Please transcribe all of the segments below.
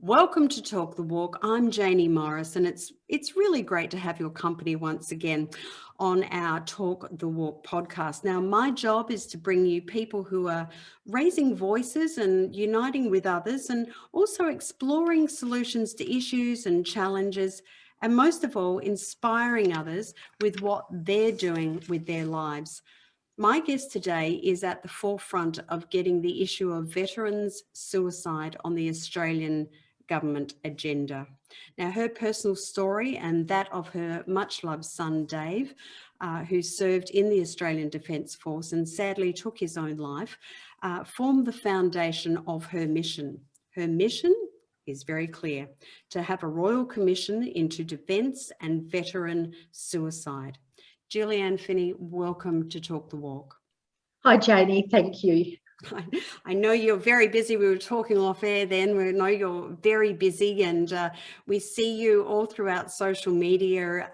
Welcome to Talk the Walk. I'm Jaynie Morris, and it's really great to have your company once again on our Talk the Walk podcast. Now, my job is to bring you people who are raising voices and uniting with others, and also exploring solutions to issues and challenges, and most of all, inspiring others with what they're doing with their lives. My guest today is at the forefront of getting the issue of veterans' suicide on the Australian government agenda. Now, her personal story and that of her much-loved son, Dave, who served in the Australian Defence Force and sadly took his own life, formed the foundation of her mission. Her mission is very clear: to have a royal commission into defence and veteran suicide. Julianne Finney, welcome to Talk the Walk. Hi, Jaynie. Thank you. I know you're very busy. We were talking off air then. We know you're very busy, and we see you all throughout social media,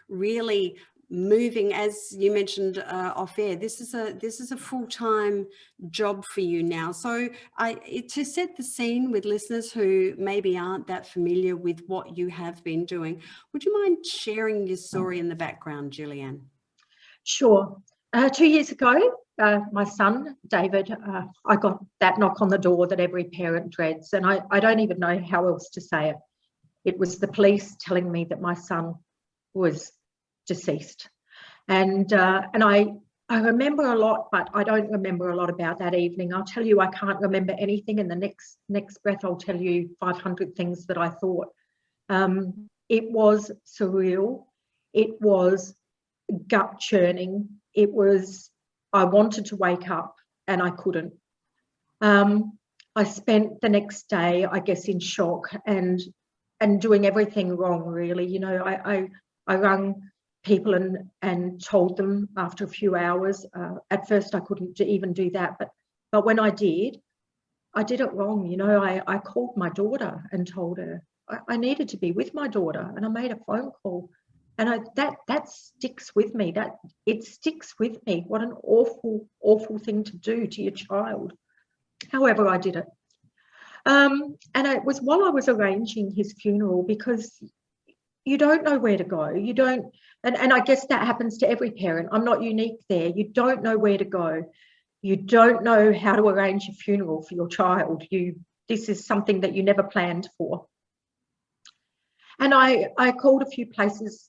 really moving, as you mentioned off air. This is a full-time job for you now. So to set the scene with listeners who maybe aren't that familiar with what you have been doing, would you mind sharing your story in the background, Julianne? Sure. 2 years ago, my son, David, I got that knock on the door that every parent dreads, and I don't even know how else to say it. It was the police telling me that my son was deceased. And I remember a lot, but I don't remember a lot about that evening. I'll tell you, I can't remember anything, and the next breath I'll tell you 500 things that I thought. It was surreal. It was gut churning. I wanted to wake up and I couldn't. I spent the next day, I guess, in shock and doing everything wrong, really. You know, I rang people and told them after a few hours. At first I couldn't even do that, but when I did it wrong. You know, I called my daughter and told her I needed to be with my daughter, and I made a phone call. And that sticks with me. It sticks with me. What an awful, awful thing to do to your child. However, I did it. And it was while I was arranging his funeral, because you don't know where to go. You don't, and I guess that happens to every parent. I'm not unique there. You don't know where to go. You don't know how to arrange a funeral for your child. This is something that you never planned for. And I called a few places,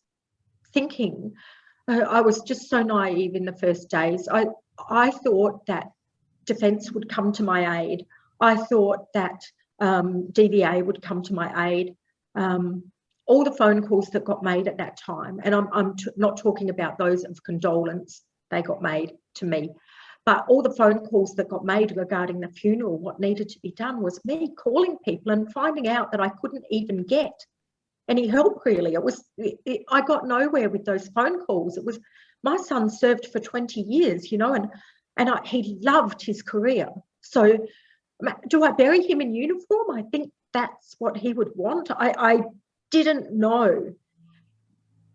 thinking, I was just so naive in the first days. I thought that Defence would come to my aid. I thought that DVA would come to my aid. All the phone calls that got made at that time, and I'm not talking about those of condolence, they got made to me, but all the phone calls that got made regarding the funeral, what needed to be done was me calling people and finding out that I couldn't even get any help, really. I got nowhere with those phone calls. It was, my son served for 20 years, you know, and he loved his career. So do I bury him in uniform? I think that's what he would want. I didn't know.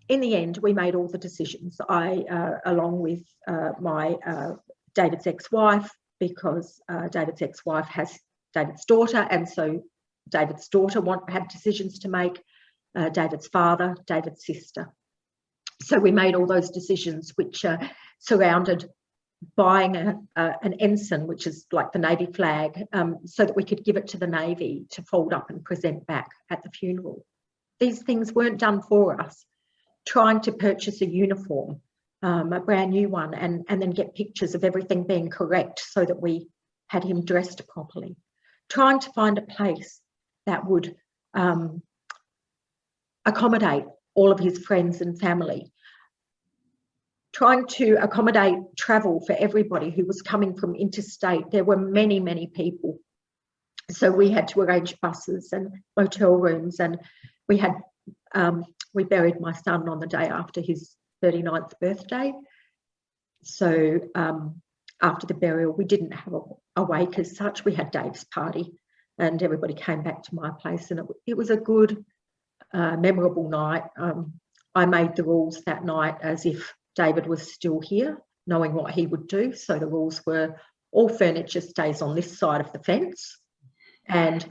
In the end, we made all the decisions. Along with my David's ex-wife, because David's ex-wife has David's daughter, and so David's daughter had decisions to make. David's father, David's sister. So we made all those decisions, which surrounded buying an ensign, which is like the Navy flag, so that we could give it to the Navy to fold up and present back at the funeral. These things weren't done for us. Trying to purchase a uniform, a brand new one, and then get pictures of everything being correct so that we had him dressed properly. Trying to find a place that would accommodate all of his friends and family, trying to accommodate travel for everybody who was coming from interstate. There were many, many people. So we had to arrange buses and motel rooms, and we buried my son on the day after his 39th birthday. So after the burial, we didn't have a wake as such. We had Dave's party, and everybody came back to my place, and it was a good, memorable night. I made the rules that night as if David was still here, knowing what he would do. So the rules were all furniture stays on this side of the fence, and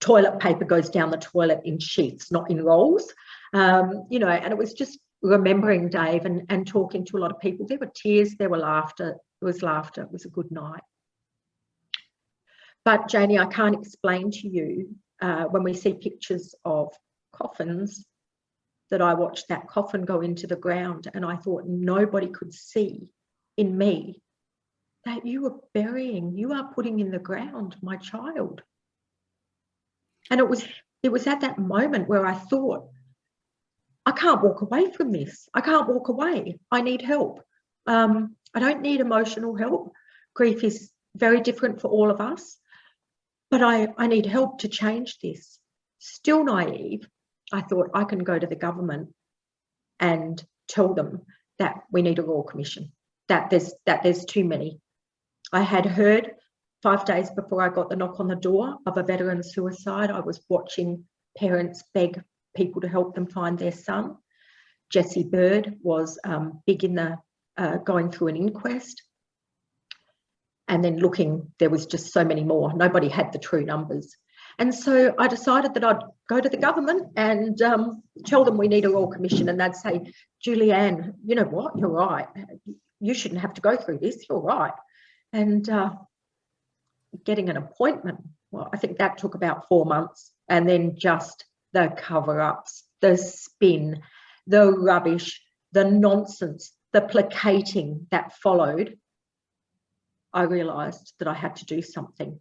toilet paper goes down the toilet in sheets, not in rolls. You know, and it was just remembering Dave and talking to a lot of people. There were tears, there were laughter, there was laughter. It was a good night. But Jaynie, I can't explain to you when we see pictures of coffins that I watched that coffin go into the ground, and I thought nobody could see in me that you are putting in the ground my child. And it was at that moment where I thought, I can't walk away from this. I can't walk away. I need help. I don't need emotional help. Grief is very different for all of us, but I need help to change this. Still naive, I thought I can go to the government and tell them that we need a Royal Commission, that there's too many. I had heard 5 days before I got the knock on the door of a veteran suicide. I was watching parents beg people to help them find their son. Jessie Bird was big in the going through an inquest. And then looking, there was just so many more. Nobody had the true numbers. And so I decided that I'd go to the government and tell them we need a Royal Commission. And they'd say, Julianne, you know what, you're right. You shouldn't have to go through this, you're right. And getting an appointment, well, I think that took about 4 months. And then just the cover-ups, the spin, the rubbish, the nonsense, the placating that followed, I realised that I had to do something.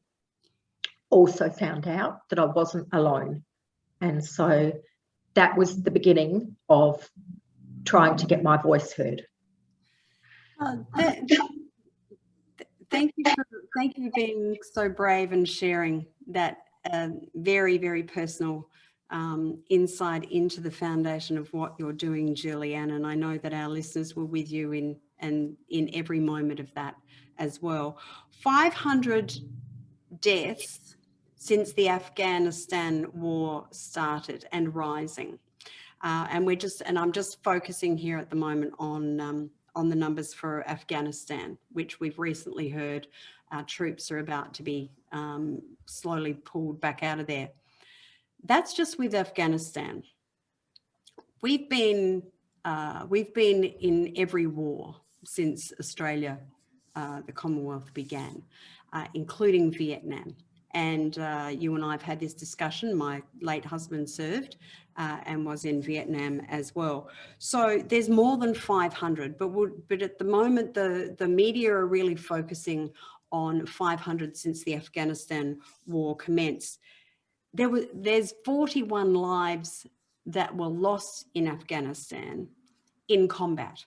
Also found out that I wasn't alone. And so that was the beginning of trying to get my voice heard. Thank you for being so brave and sharing that very, very personal insight into the foundation of what you're doing, Julianne. And I know that our listeners were with you in every moment of that as well. 500 deaths since the Afghanistan war started and rising. And I'm just focusing here at the moment on the numbers for Afghanistan, which we've recently heard our troops are about to be slowly pulled back out of there. That's just with Afghanistan. We've been in every war since Australia, the Commonwealth began, including Vietnam. And you and I have had this discussion. My late husband served and was in Vietnam as well. So there's more than 500, but at the moment, the media are really focusing on 500 since the Afghanistan war commenced. There's 41 lives that were lost in Afghanistan in combat.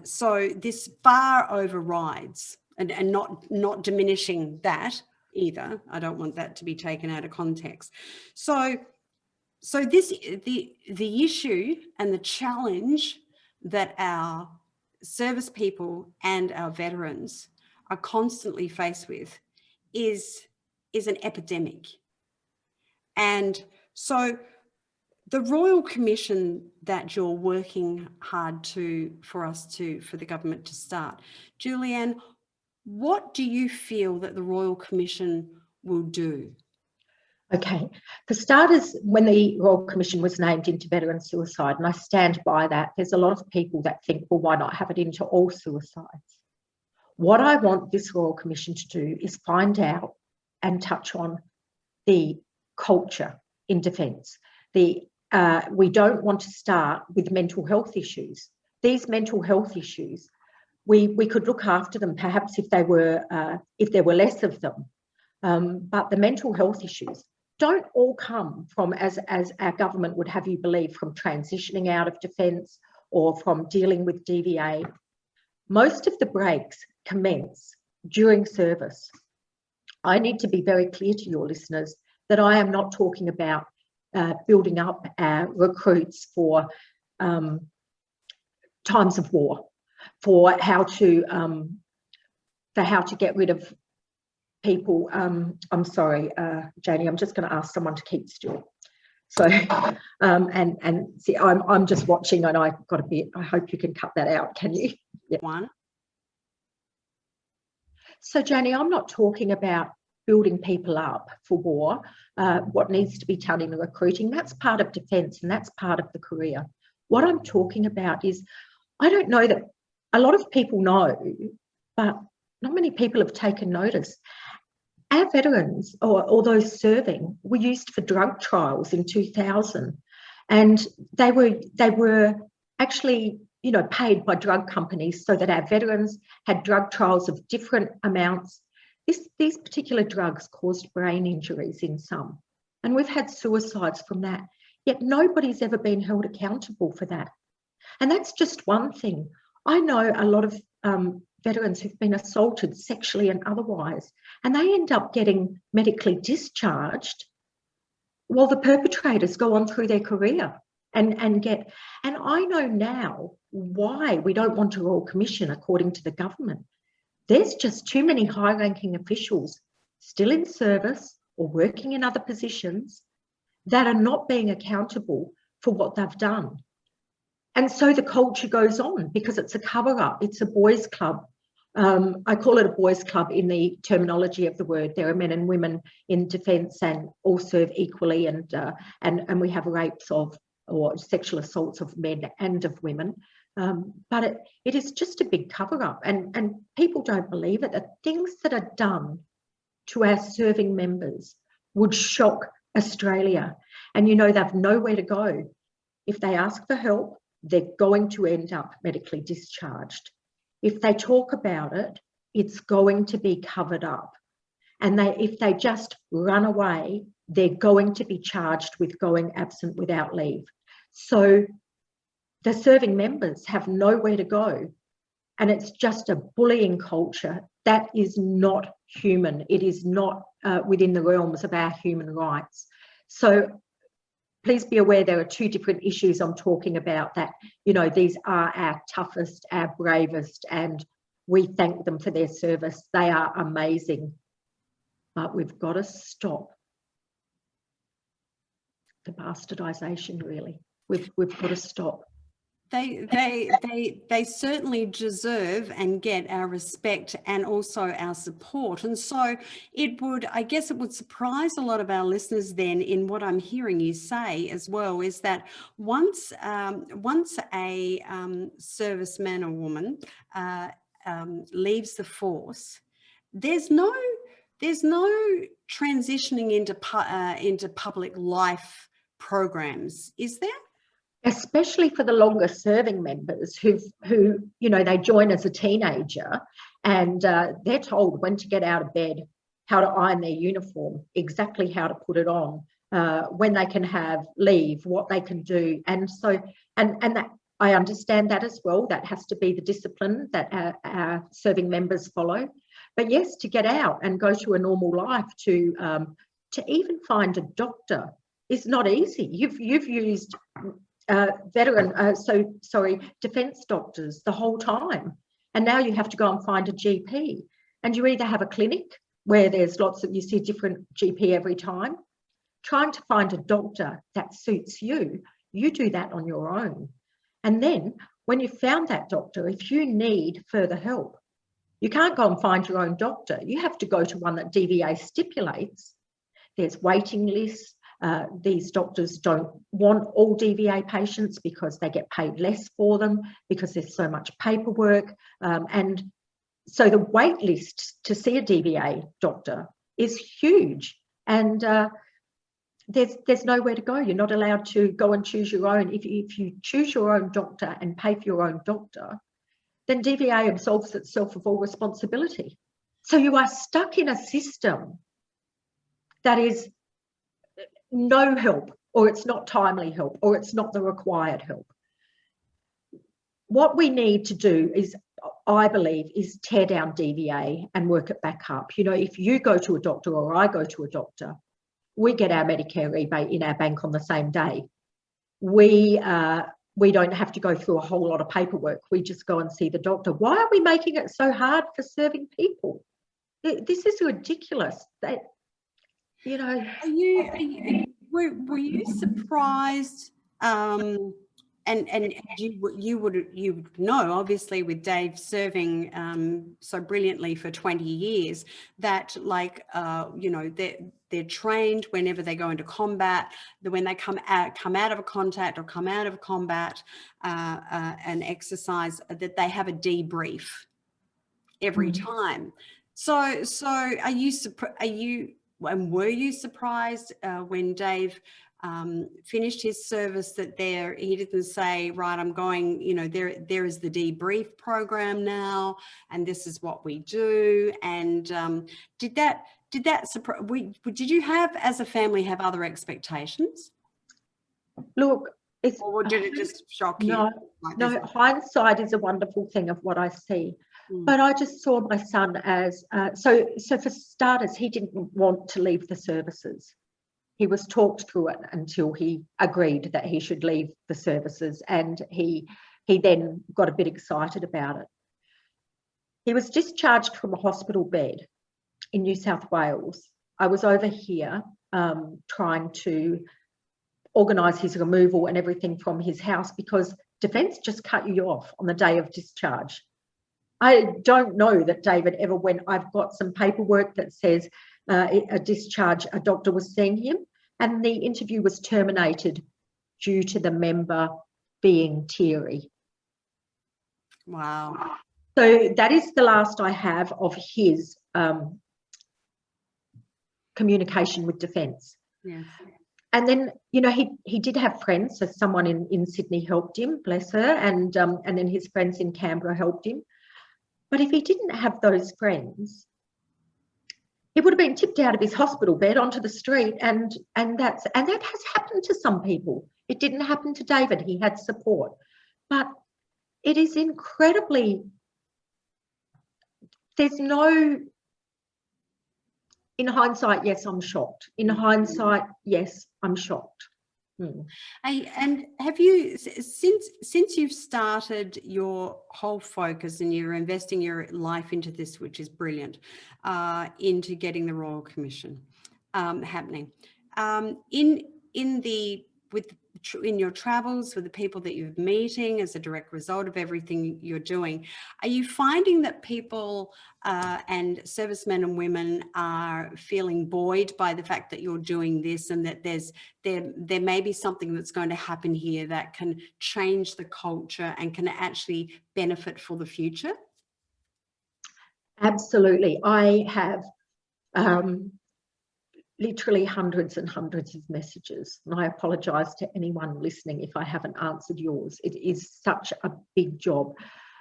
So this far overrides, and not diminishing that either. I don't want that to be taken out of context. So the issue and the challenge that our service people and our veterans are constantly faced with is an epidemic. And so the Royal Commission that you're working hard for the government to start, Julianne, what do you feel that the Royal Commission will do? Okay, for starters, when the Royal Commission was named into veteran suicide, and I stand by that, there's a lot of people that think, well, why not have it into all suicides? What I want this Royal Commission to do is find out and touch on the culture in defence. We don't want to start with mental health issues. These mental health issues, we could look after them perhaps if there were less of them. But the mental health issues don't all come from, as our government would have you believe, from transitioning out of defence or from dealing with DVA. Most of the breaks commence during service. I need to be very clear to your listeners that I am not talking about building up our recruits for times of war, for how to get rid of people. I'm sorry, Jaynie, I'm just going to ask someone to keep still. So, and see, I'm just watching, and I got a bit. I hope you can cut that out. Can you? Yeah. One. So, Jaynie, I'm not talking about building people up for war, what needs to be done in the recruiting, that's part of defence and that's part of the career. What I'm talking about is, I don't know that a lot of people know, but not many people have taken notice. Our veterans, or those serving, were used for drug trials in 2000, and they were actually, you know, paid by drug companies so that our veterans had drug trials of different amounts. These particular drugs caused brain injuries in some, and we've had suicides from that, yet nobody's ever been held accountable for that. And that's just one thing. I know a lot of veterans who've been assaulted sexually and otherwise, and they end up getting medically discharged while the perpetrators go on through their career and I know now why we don't want a Royal Commission according to the government. There's just too many high-ranking officials still in service or working in other positions that are not being accountable for what they've done. And so the culture goes on because it's a cover-up. It's a boys' club. I call it a boys' club in the terminology of the word. There are men and women in defence and all serve equally, and we have rapes of or sexual assaults of men and of women. But it is just a big cover-up, and people don't believe it. The things that are done to our serving members would shock Australia. And, you know, they've nowhere to go. If they ask for help, they're going to end up medically discharged. If they talk about it, it's going to be covered up. And if they just run away, they're going to be charged with going absent without leave. So the serving members have nowhere to go. And it's just a bullying culture that is not human. It is not within the realms of our human rights. So please be aware there are two different issues I'm talking about, that, you know, these are our toughest, our bravest, and we thank them for their service. They are amazing. But we've got to stop the bastardisation, really. We've got to stop. They certainly deserve and get our respect and also our support. And so I guess it would surprise a lot of our listeners then in what I'm hearing you say as well, is that once a serviceman or woman leaves the force, there's no transitioning into public life programs, is there? Especially for the longer serving members who, you know, they join as a teenager and they're told when to get out of bed, how to iron their uniform, exactly how to put it on, when they can have leave, what they can do. And so, and that, I understand that as well. That has to be the discipline that our serving members follow. But yes, to get out and go to a normal life, to even find a doctor is not easy. You've used defence doctors the whole time, and now you have to go and find a GP, and you either have a clinic where there's lots of, you see different GP every time. Trying to find a doctor that suits you, you do that on your own. And then when you've found that doctor, if you need further help, you can't go and find your own doctor. You have to go to one that DVA stipulates. There's waiting lists. These doctors don't want all DVA patients because they get paid less for them, because there's so much paperwork. And so the wait list to see a DVA doctor is huge. And there's nowhere to go. You're not allowed to go and choose your own. If you choose your own doctor and pay for your own doctor, then DVA absolves itself of all responsibility. So you are stuck in a system that is no help, or it's not timely help, or it's not the required help. What we need to do is, I believe, is tear down DVA and work it back up. You know, if you go to a doctor or I go to a doctor, we get our Medicare rebate in our bank on the same day. We don't have to go through a whole lot of paperwork. We just go and see the doctor. Why are we making it so hard for serving people? This is ridiculous. That, you know. Were you surprised And you would know, obviously, with Dave serving so brilliantly for 20 years, that they're trained whenever they go into combat, that when they come out of a contact or come out of combat, an exercise, that they have a debrief every time. So were you surprised when Dave finished his service that he didn't say, right, I'm going, there is the debrief program now, and this is what we do? And did you have, as a family, have other expectations? Look, or did it just shock you? No, hindsight is a wonderful thing of what I see. But I just saw my son as, so for starters, he didn't want to leave the services. He was talked through it until he agreed that he should leave the services, and he then got a bit excited about it. He was discharged from a hospital bed in New South Wales. I was over here trying to organise his removal and everything from his house, because Defence just cut you off on the day of discharge. I don't know that David ever went. I've got some paperwork that says a discharge, a doctor was seeing him, and the interview was terminated due to the member being teary. Wow. So that is the last I have of his communication with Defence. Yes. And then, he did have friends. So someone in Sydney helped him, bless her, and then his friends in Canberra helped him. But if he didn't have those friends, he would have been tipped out of his hospital bed onto the street, and that has happened to some people. It didn't happen to David. He had support, but it is incredibly. There's no. In hindsight, yes, I'm shocked. In hindsight, yes, I'm shocked. And have you, since you've started your whole focus and you're investing your life into this, which is brilliant, into getting the Royal Commission happening, in your travels with the people that you're meeting as a direct result of everything you're doing, are you finding that people and servicemen and women are feeling buoyed by the fact that you're doing this, and that there may be something that's going to happen here that can change the culture and can actually benefit for the future? Absolutely. I have literally hundreds and hundreds of messages, and I apologise to anyone listening if I haven't answered yours. It is such a big job,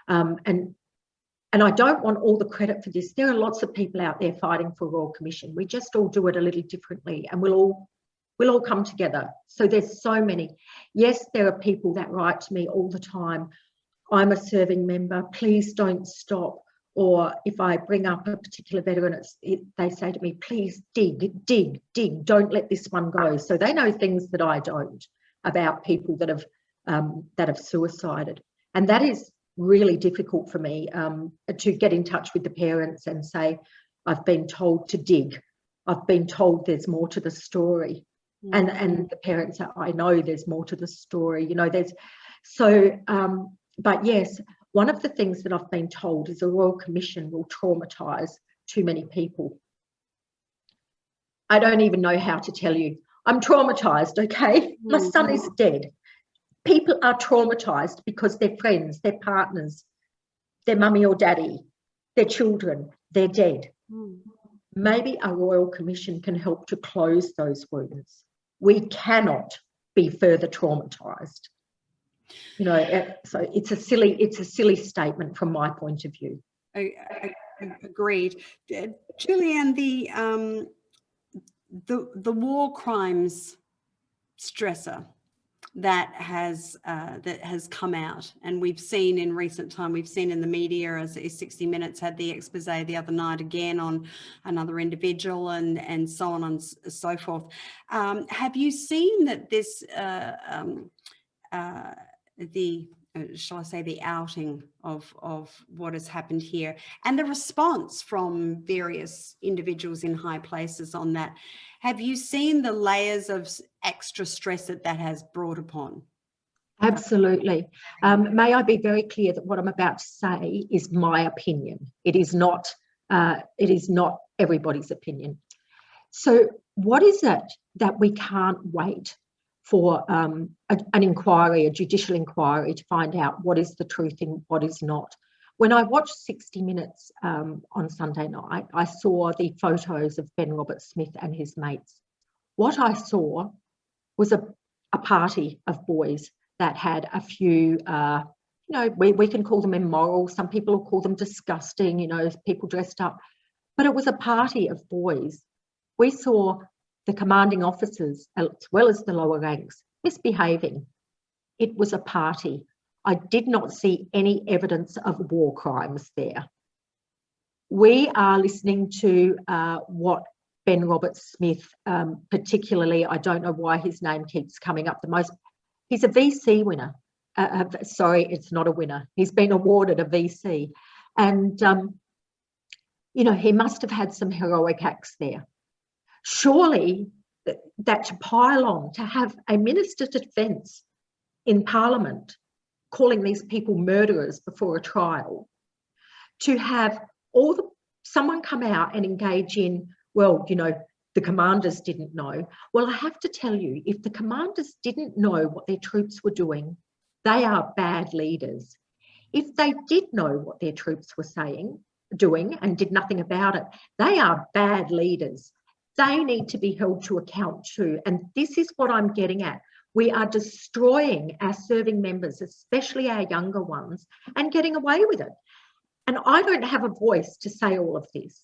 and I don't want all the credit for this. There are lots of people out there fighting for a Royal Commission. We just all do it a little differently, and we'll all come together. So there's so many. Yes, there are people that write to me all the time. I'm a serving member. Please don't stop. Or if I bring up a particular veteran, they say to me, please dig. Don't let this one go. So they know things that I don't about people that have suicided. And that is really difficult for me, to get in touch with the parents and say, I've been told to dig. I've been told there's more to the story. And the parents are, I know there's more to the story. But yes, one of the things that I've been told is a Royal Commission will traumatise too many people. I don't even know how to tell you. I'm traumatised, okay? My son is dead. People are traumatised because their friends, their partners, their mummy or daddy, their children, they're dead. Maybe a Royal Commission can help to close those wounds. We cannot be further traumatised. So it's a silly statement from my point of view. Agreed. Julianne, the war crimes stressor that has come out, and we've seen in recent time, we've seen in the media, as 60 Minutes had the expose the other night again on another individual, and so on and so forth. Have you seen that this shall I say, the outing of what has happened here, and the response from various individuals in high places on that? Have you seen the layers of extra stress that has brought upon? Absolutely. May I be very clear that what I'm about to say is my opinion. It is not everybody's opinion. So what is it that we can't wait for an inquiry, a judicial inquiry, to find out what is the truth and what is not? When I watched 60 Minutes on Sunday night, I saw the photos of Ben Roberts-Smith and his mates. What I saw was a party of boys that had a few, we can call them immoral. Some people will call them disgusting, people dressed up. But it was a party of boys. We saw the commanding officers, as well as the lower ranks, misbehaving. It was a party. I did not see any evidence of war crimes there. We are listening to what Ben Roberts-Smith, particularly, I don't know why his name keeps coming up the most. He's a VC winner. Sorry, it's not a winner. He's been awarded a VC. And, he must have had some heroic acts there. Surely that to pile on, to have a Minister of Defence in Parliament calling these people murderers before a trial, to have someone come out and engage in, the commanders didn't know. Well, I have to tell you, if the commanders didn't know what their troops were doing, they are bad leaders. If they did know what their troops were doing and did nothing about it, they are bad leaders. They need to be held to account too. And this is what I'm getting at. We are destroying our serving members, especially our younger ones, and getting away with it. And I don't have a voice to say all of this,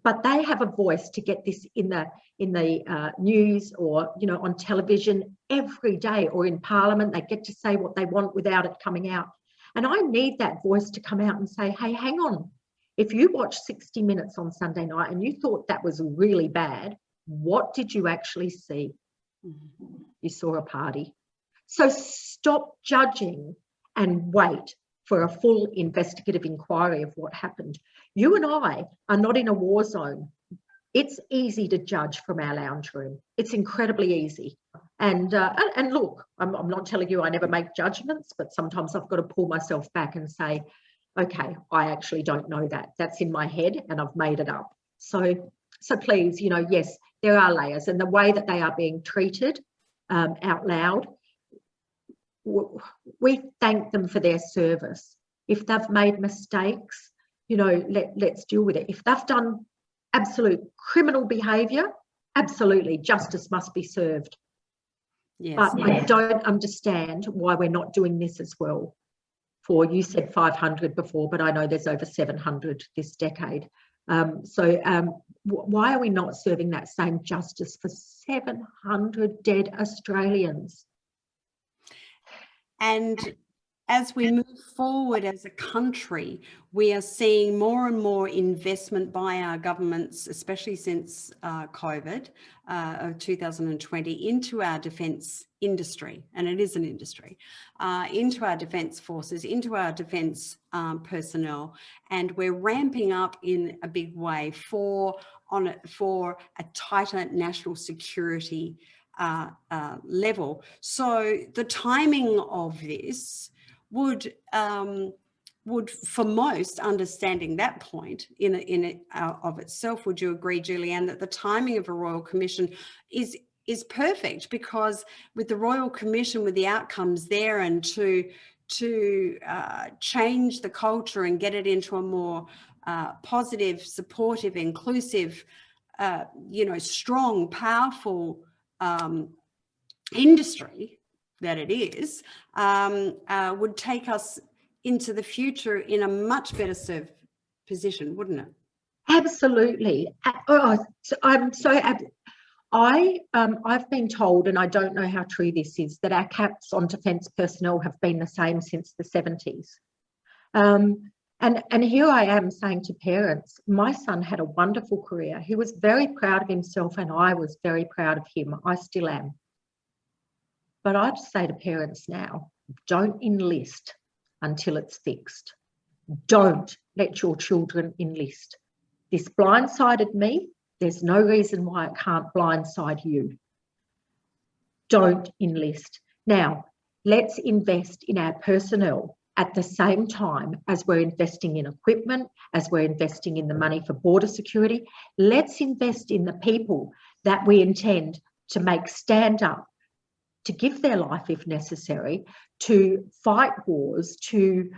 but they have a voice to get this in the news or on television every day, or in Parliament. They get to say what they want without it coming out. And I need that voice to come out and say, hey, hang on. If you watched 60 Minutes on Sunday night and you thought that was really bad, what did you actually see? You saw a party. So stop judging and wait for a full investigative inquiry of what happened. You and I are not in a war zone. It's easy to judge from our lounge room. It's incredibly easy. And look, I'm not telling you I never make judgments, but sometimes I've got to pull myself back and say, okay, I actually don't know that. That's in my head and I've made it up. So please, yes, there are layers, and the way that they are being treated out loud, we thank them for their service. If they've made mistakes, let's deal with it. If they've done absolute criminal behaviour, absolutely, justice must be served. Yes, but I don't understand why we're not doing this as well. You said 500 before, but I know there's over 700 this decade. Why are we not serving that same justice for 700 dead Australians? And as we move forward as a country, we are seeing more and more investment by our governments, especially since COVID of 2020, into our defence industry, and it is an industry, into our defence forces, into our defence personnel, and we're ramping up in a big way for a tighter national security level. So the timing of this would for most, understanding that point in of itself, would you agree, Julianne, that the timing of a Royal Commission is perfect? Because with the Royal Commission, with the outcomes there, and to change the culture and get it into a more positive, supportive, inclusive, strong, powerful industry that it is, would take us into the future in a much better served position, wouldn't it? Absolutely. I've been told, and I don't know how true this is, that our caps on defence personnel have been the same since the 70s. And here I am saying to parents, my son had a wonderful career. He was very proud of himself, and I was very proud of him. I still am. But I'd say to parents now, don't enlist until it's fixed. Don't let your children enlist. This blindsided me. There's no reason why it can't blindside you. Don't enlist. Now, let's invest in our personnel at the same time as we're investing in equipment, as we're investing in the money for border security. Let's invest in the people that we intend to make stand up, to give their life if necessary, to fight wars, to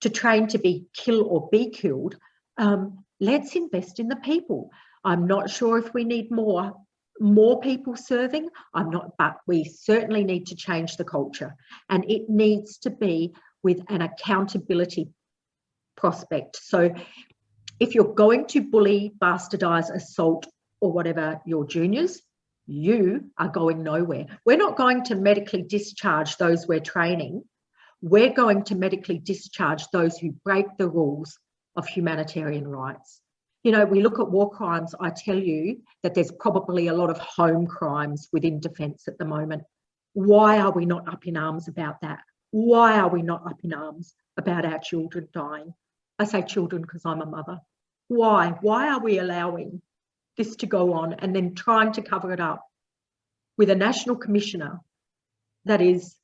train to be kill or be killed. Let's invest in the people. I'm not sure if we need more people serving. I'm not, but we certainly need to change the culture, and it needs to be with an accountability prospect. So if you're going to bully, bastardize, assault, or whatever your juniors, you are going nowhere. We're not going to medically discharge those we're training. We're going to medically discharge those who break the rules of humanitarian rights. You know, we look at war crimes, I tell you that there's probably a lot of home crimes within defence at the moment. Why are we not up in arms about that? Why are we not up in arms about our children dying? I say children because I'm a mother. Why? Why are we allowing this to go on and then trying to cover it up with a national commissioner that is,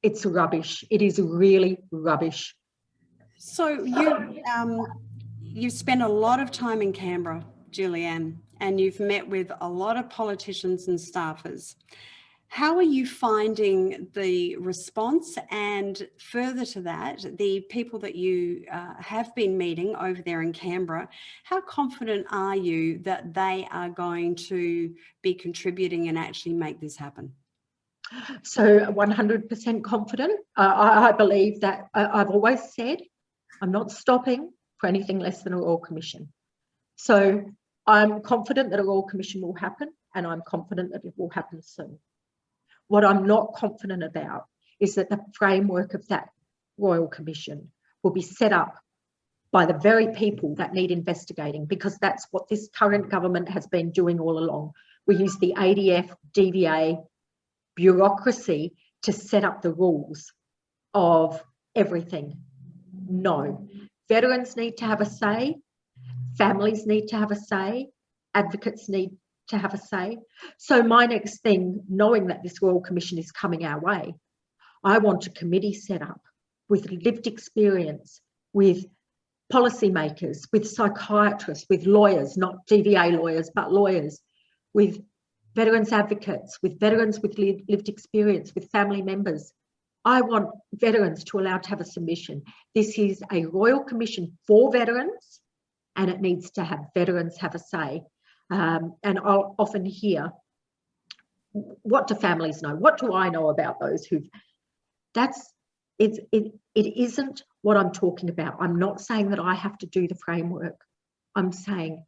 it's rubbish. It is really rubbish. So you've spent a lot of time in Canberra, Julianne, and you've met with a lot of politicians and staffers. How are you finding the response? And further to that, the people that you have been meeting over there in Canberra, how confident are you that they are going to be contributing and actually make this happen? So 100% confident. I believe that I've always said I'm not stopping for anything less than a Royal Commission. So I'm confident that a Royal Commission will happen, and I'm confident that it will happen soon. What I'm not confident about is that the framework of that Royal Commission will be set up by the very people that need investigating, because that's what this current government has been doing all along. We use the ADF, DVA, bureaucracy to set up the rules of everything. No. Veterans need to have a say. Families need to have a say. Advocates need to have a say. So my next thing, knowing that this Royal Commission is coming our way, I want a committee set up with lived experience, with policymakers, with psychiatrists, with lawyers, not DVA lawyers, but lawyers, with veterans advocates, with veterans with lived experience, with family members. I want veterans to allow to have a submission. This is a Royal Commission for veterans, and it needs to have veterans have a say. And I'll often hear, what do families know? What do I know about those who've, it isn't what I'm talking about. I'm not saying that I have to do the framework. I'm saying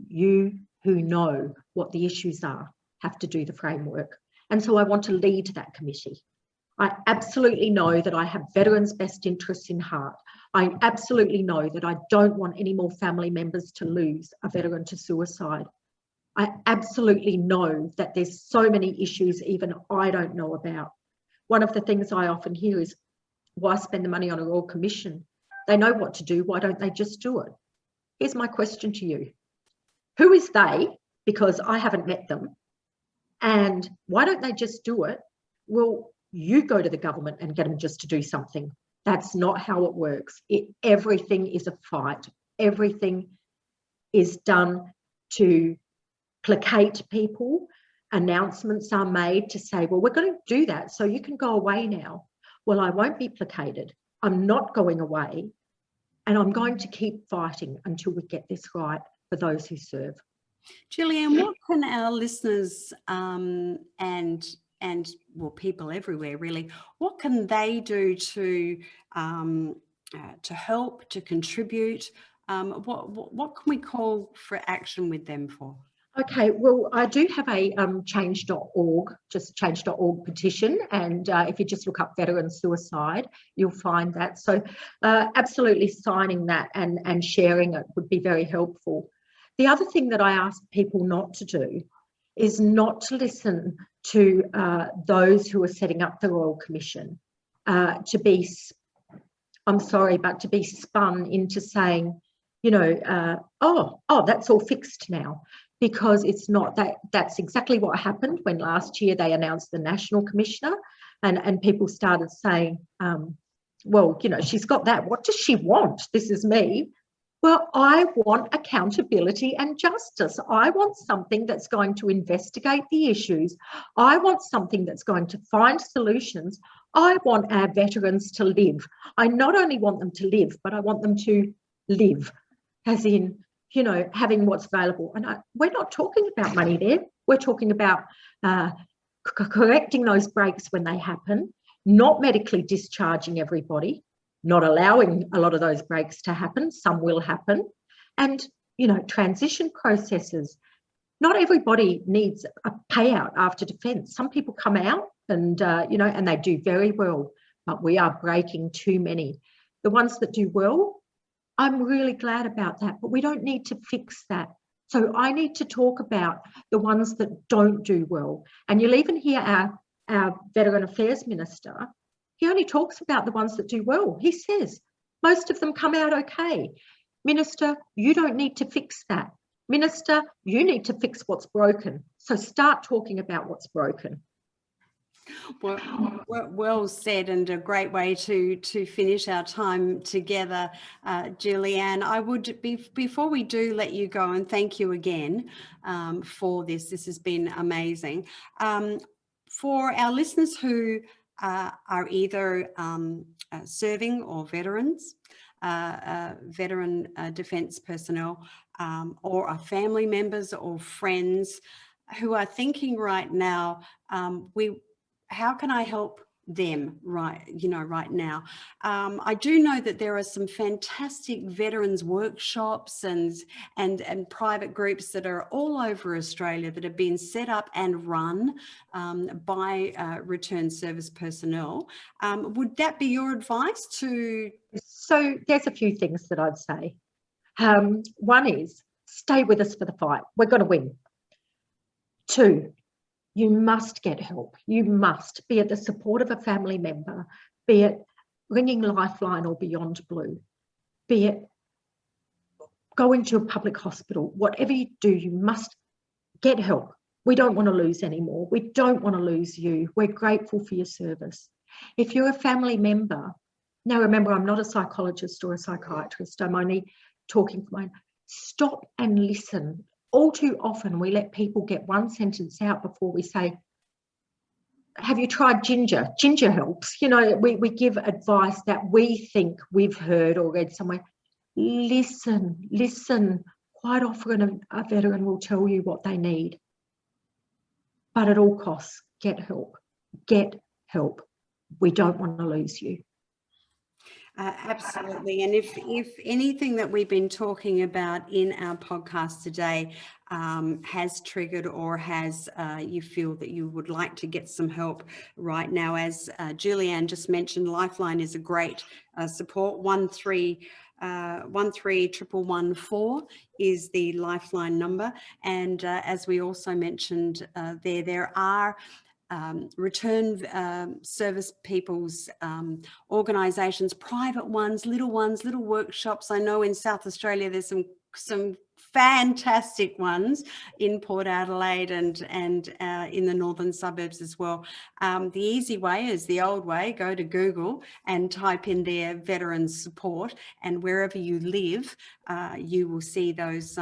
you who know what the issues are have to do the framework. And so I want to lead that committee. I absolutely know that I have veterans' best interests in heart. I absolutely know that I don't want any more family members to lose a veteran to suicide. I absolutely know that there's so many issues even I don't know about. One of the things I often hear is, why spend the money on a Royal Commission? They know what to do. Why don't they just do it? Here's my question to you. Who is they? Because I haven't met them. And why don't they just do it? Well, you go to the government and get them just to do something. That's not how it works. Everything is a fight. Everything is done to placate people. Announcements are made to say, well, we're going to do that, so you can go away now. Well, I won't be placated. I'm not going away. And I'm going to keep fighting until we get this right for those who serve. Julianne, what can our listeners and well, people everywhere really, what can they do to help, to contribute? What can we call for action with them for? Okay, well, I do have a change.org, just change.org petition, and if you just look up veteran suicide, you'll find that. So absolutely signing that and sharing it would be very helpful. The other thing that I ask people not to do is not to listen to those who are setting up the Royal Commission to be, I'm sorry, but to be spun into saying, you know, oh, that's all fixed now. Because it's not. That's exactly what happened when last year they announced the National Commissioner. And people started saying, well, you know, she's got that. What does she want? This is me. Well, I want accountability and justice. I want something that's going to investigate the issues. I want something that's going to find solutions. I want our veterans to live. I not only want them to live, but I want them to live, as in, you know, having what's available. And we're not talking about money there. We're talking about correcting those breaks when they happen, not medically discharging everybody, not allowing a lot of those breaks to happen. Some will happen. And, you know, transition processes. Not everybody needs a payout after defence. Some people come out and, you know, and they do very well, but we are breaking too many. The ones that do well, I'm really glad about that, but we don't need to fix that. So I need to talk about the ones that don't do well. And you'll even hear our Veteran Affairs Minister, he only talks about the ones that do well. He says, most of them come out okay. Minister, you don't need to fix that. Minister, you need to fix what's broken. So start talking about what's broken. Well said, and a great way to finish our time together, Julianne. I would, before we do let you go, and thank you again for this. This has been amazing. For our listeners who are either serving or veterans, veteran defence personnel, or are family members or friends who are thinking right now, how can I help them right now? I do know that there are some fantastic veterans workshops and private groups that are all over Australia that have been set up and run by returned service personnel. Would that be your advice to? So there's a few things that I'd say. One is stay with us for the fight. We're going to win. 2, you must get help. You must, be it the support of a family member, be it ringing Lifeline or Beyond Blue, be it going to a public hospital. Whatever you do, you must get help. We don't want to lose anymore. We don't want to lose you. We're grateful for your service. If you're a family member, now remember, I'm not a psychologist or a psychiatrist. I'm only talking for mine. Stop and listen. All too often we let people get one sentence out before we say, have you tried ginger? Ginger helps. You know, we give advice that we think we've heard or read somewhere. Listen. Quite often a veteran will tell you what they need. But at all costs, get help. Get help. We don't want to lose you. Absolutely. And if anything that we've been talking about in our podcast today has triggered or has you feel that you would like to get some help right now, as Julianne just mentioned, Lifeline is a great support. 13114 is the Lifeline number. And as we also mentioned there are return service people's organisations, private ones, little workshops. I know in South Australia there's some fantastic ones in Port Adelaide and in the northern suburbs as well. The easy way is the old way. Go to Google and type in their veterans support, and wherever you live, you will see those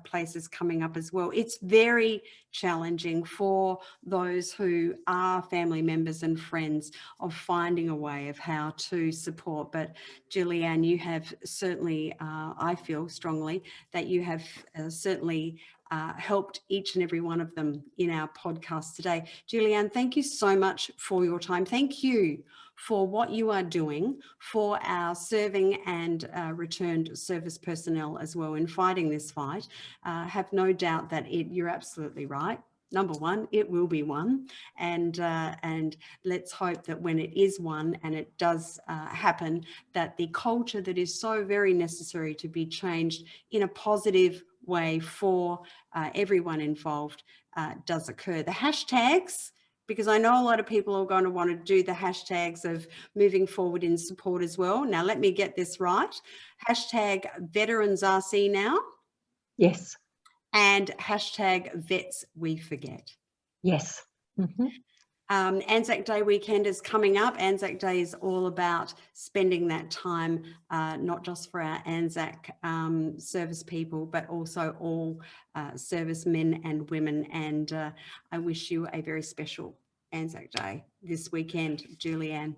places coming up as well. It's very challenging for those who are family members and friends of finding a way of how to support. But Julianne, you have certainly, I feel strongly that you have certainly helped each and every one of them in our podcast today. Julianne, thank you so much for your time. Thank you for what you are doing for our serving and returned service personnel as well in fighting this fight. Have no doubt that you're absolutely right. Number one, it will be won, and let's hope that when it is won and it does happen, that the culture that is so very necessary to be changed in a positive way for everyone involved does occur. The hashtags, because I know a lot of people are going to want to do the hashtags of moving forward in support as well. Now, let me get this right. Hashtag VeteransRC now. Yes. And hashtag Vets We Forget. Yes. Mm-hmm. Anzac Day weekend is coming up. Anzac Day is all about spending that time, not just for our Anzac service people, but also all servicemen and women. And I wish you a very special Anzac Day this weekend, Julianne.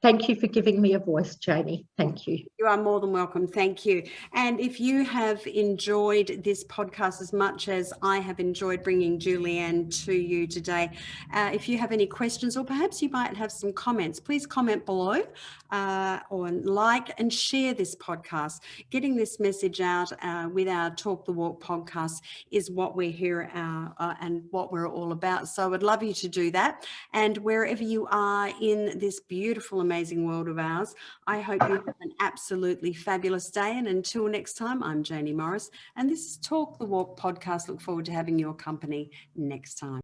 Thank you for giving me a voice, Jaynie. Thank you. You are more than welcome. Thank you. And if you have enjoyed this podcast as much as I have enjoyed bringing Julianne to you today, if you have any questions or perhaps you might have some comments, please comment below or like and share this podcast. Getting this message out with our Talk the Walk podcast is what we're here and what we're all about. So I'd love you to do that. And wherever you are in this beautiful, amazing world of ours, I hope you have an absolutely fabulous day. And until next time, I'm Jaynie Morris, and this is Talk the Walk podcast. Look forward to having your company next time.